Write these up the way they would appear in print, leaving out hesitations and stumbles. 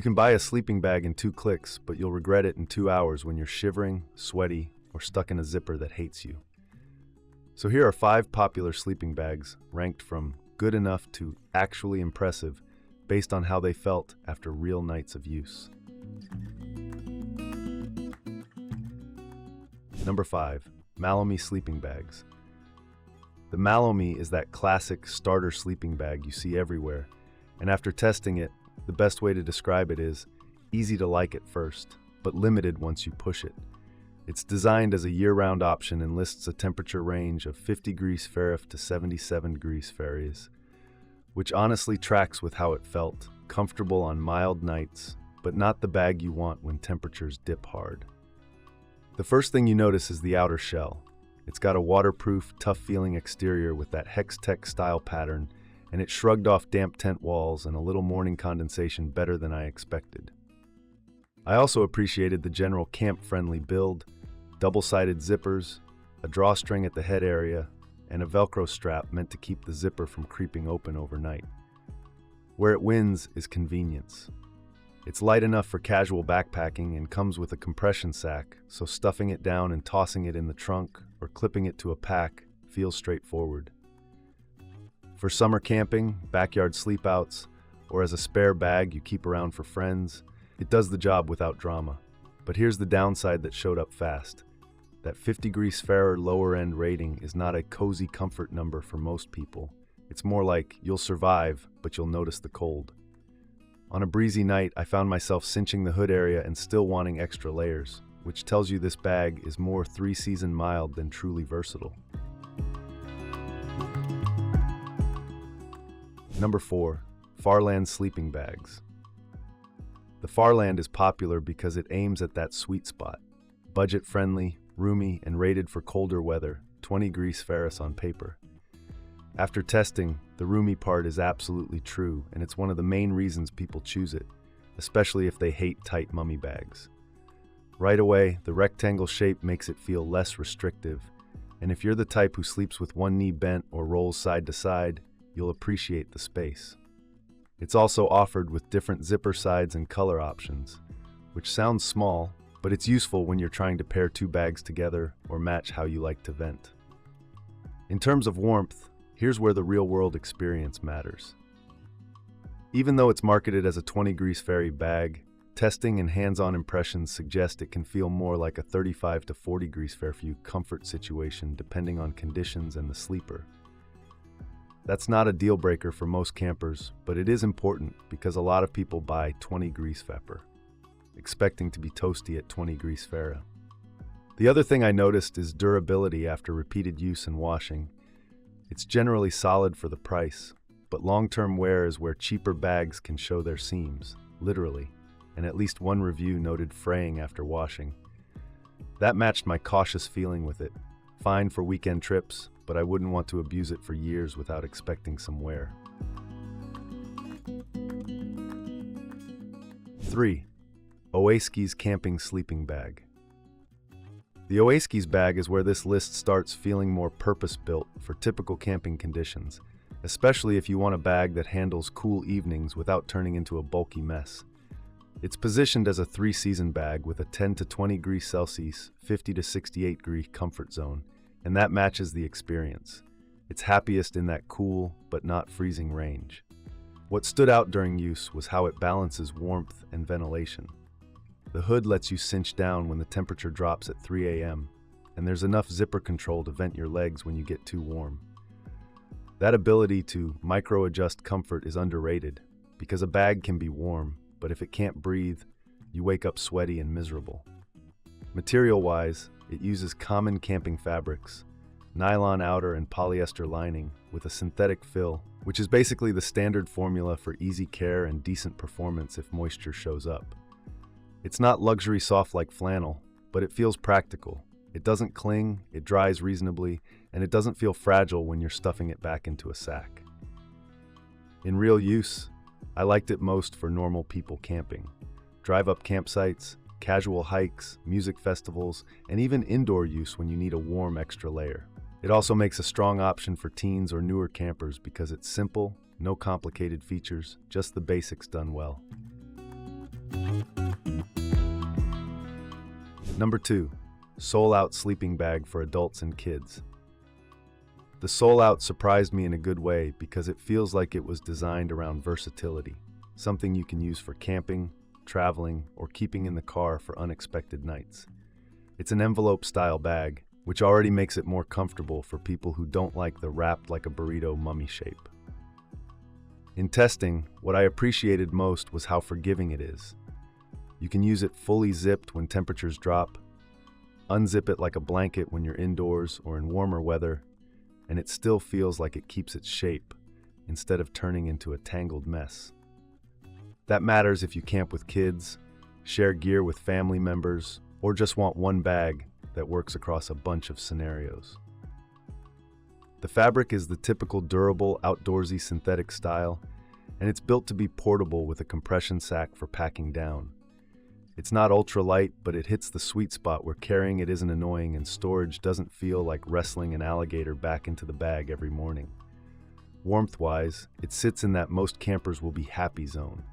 can buy a sleeping bag in 2 clicks, but you'll regret it in 2 hours when you're shivering, sweaty, or stuck in a zipper that hates you. So here are 5 popular sleeping bags ranked from good enough to actually impressive based on how they felt after real nights of use. Number 5. MalloMe Sleeping Bags. The MalloMe is that classic starter sleeping bag you see everywhere, and after testing it, the best way to describe it is easy to like at first, but limited once you push it. It's designed as a year-round option and lists a temperature range of 50 degrees Fahrenheit to 77 degrees Fahrenheit, which honestly tracks with how it felt, comfortable on mild nights, but not the bag you want when temperatures dip hard. The first thing you notice is the outer shell. It's got a waterproof, tough-feeling exterior with that Hex-Tech style pattern, and it shrugged off damp tent walls and a little morning condensation better than I expected. I also appreciated the general camp-friendly build, double-sided zippers, a drawstring at the head area, and a Velcro strap meant to keep the zipper from creeping open overnight. Where it wins is convenience. It's light enough for casual backpacking and comes with a compression sack, so stuffing it down and tossing it in the trunk or clipping it to a pack feels straightforward. For summer camping, backyard sleepouts, or as a spare bag you keep around for friends, it does the job without drama. But here's the downside that showed up fast. That 50 degrees Fahrenheit lower end rating is not a cozy comfort number for most people. It's more like you'll survive, but you'll notice the cold. On a breezy night, I found myself cinching the hood area and still wanting extra layers, which tells you this bag is more 3-season mild than truly versatile. Number 4. FARLAND Sleeping Bags. The FARLAND is popular because it aims at that sweet spot. Budget-friendly, roomy, and rated for colder weather, 20 degrees Fahrenheit on paper. After testing, the roomy part is absolutely true, and it's one of the main reasons people choose it, especially if they hate tight mummy bags. Right away, the rectangle shape makes it feel less restrictive, and if you're the type who sleeps with one knee bent or rolls side to side, you'll appreciate the space. It's also offered with different zipper sides and color options, which sounds small, but it's useful when you're trying to pair 2 bags together or match how you like to vent. In terms of warmth, here's where the real-world experience matters. Even though it's marketed as a 20 degrees Fahrenheit bag, testing and hands-on impressions suggest it can feel more like a 35 to 40 degrees Fahrenheit comfort situation depending on conditions and the sleeper. That's not a deal breaker for most campers, but it is important because a lot of people buy 20 degrees Fahrenheit, expecting to be toasty at 20 degrees Fahrenheit. The other thing I noticed is durability after repeated use and washing. It's generally solid for the price, but long-term wear is where cheaper bags can show their seams, literally, and at least one review noted fraying after washing. That matched my cautious feeling with it. Fine for weekend trips, but I wouldn't want to abuse it for years without expecting some wear. 3. Oaskys Camping Sleeping Bag. The Oaskys bag is where this list starts feeling more purpose-built for typical camping conditions, especially if you want a bag that handles cool evenings without turning into a bulky mess. It's positioned as a 3-season bag with a 10 to 20 degrees Celsius, 50 to 68 degree comfort zone, and that matches the experience. It's happiest in that cool, but not freezing range. What stood out during use was how it balances warmth and ventilation. The hood lets you cinch down when the temperature drops at 3 a.m., and there's enough zipper control to vent your legs when you get too warm. That ability to micro-adjust comfort is underrated, because a bag can be warm, but if it can't breathe, you wake up sweaty and miserable. Material-wise, it uses common camping fabrics, nylon outer and polyester lining with a synthetic fill, which is basically the standard formula for easy care and decent performance if moisture shows up. It's not luxury soft like flannel, but it feels practical. It doesn't cling, it dries reasonably, and it doesn't feel fragile when you're stuffing it back into a sack. In real use, I liked it most for normal people camping, drive-up campsites, casual hikes, music festivals, and even indoor use when you need a warm extra layer. It also makes a strong option for teens or newer campers because it's simple, no complicated features, just the basics done well. Number 2. SOULOUT Sleeping Bag for adults and kids. The SOULOUT surprised me in a good way because it feels like it was designed around versatility, something you can use for camping, traveling, or keeping in the car for unexpected nights. It's an envelope-style bag, which already makes it more comfortable for people who don't like the wrapped like a burrito mummy shape. In testing, what I appreciated most was how forgiving it is. You can use it fully zipped when temperatures drop, unzip it like a blanket when you're indoors or in warmer weather, and it still feels like it keeps its shape instead of turning into a tangled mess. That matters if you camp with kids, share gear with family members, or just want one bag that works across a bunch of scenarios. The fabric is the typical durable, outdoorsy synthetic style, and it's built to be portable with a compression sack for packing down. It's not ultra-light, but it hits the sweet spot where carrying it isn't annoying and storage doesn't feel like wrestling an alligator back into the bag every morning. Warmth-wise, it sits in that most campers will be happy zone.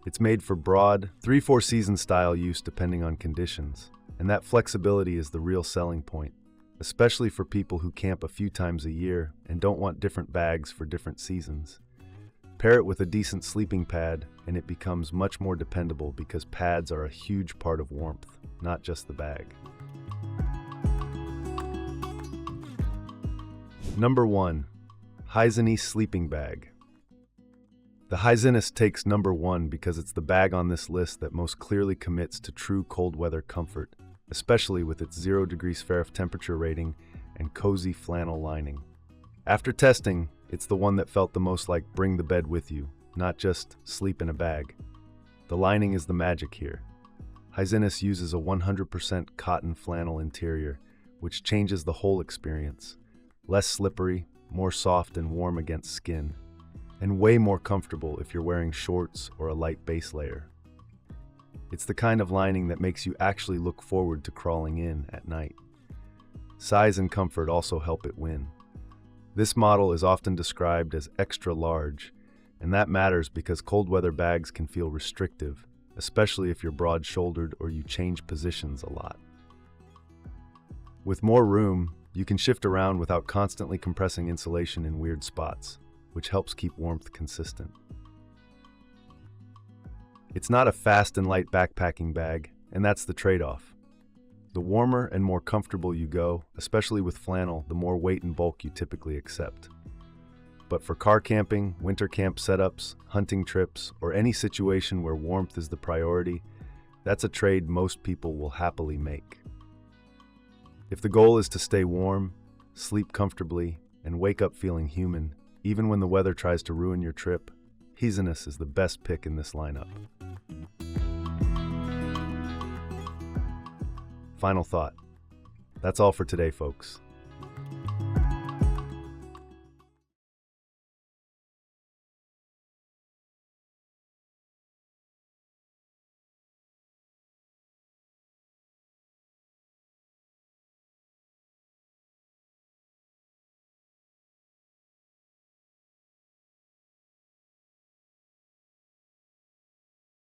It's made for broad, 3-4 season style use depending on conditions, and that flexibility is the real selling point, especially for people who camp a few times a year and don't want different bags for different seasons. Pair it with a decent sleeping pad, and it becomes much more dependable because pads are a huge part of warmth, not just the bag. Number 1. HiZYNICE Sleeping Bag. The HiZYNICE takes number 1 because it's the bag on this list that most clearly commits to true cold weather comfort, especially with its 0 degrees Fahrenheit temperature rating and cozy flannel lining. After testing, it's the one that felt the most like bring the bed with you, not just sleep in a bag. The lining is the magic here. HiZYNICE uses a 100% cotton flannel interior, which changes the whole experience. Less slippery, more soft and warm against skin, and way more comfortable if you're wearing shorts or a light base layer. It's the kind of lining that makes you actually look forward to crawling in at night. Size and comfort also help it win. This model is often described as extra large, and that matters because cold weather bags can feel restrictive, especially if you're broad-shouldered or you change positions a lot. With more room, you can shift around without constantly compressing insulation in weird spots, which helps keep warmth consistent. It's not a fast and light backpacking bag, and that's the trade-off. The warmer and more comfortable you go, especially with flannel, the more weight and bulk you typically accept. But for car camping, winter camp setups, hunting trips, or any situation where warmth is the priority, that's a trade most people will happily make. If the goal is to stay warm, sleep comfortably, and wake up feeling human, even when the weather tries to ruin your trip, HiZYNICE is the best pick in this lineup. Final thought. That's all for today, folks.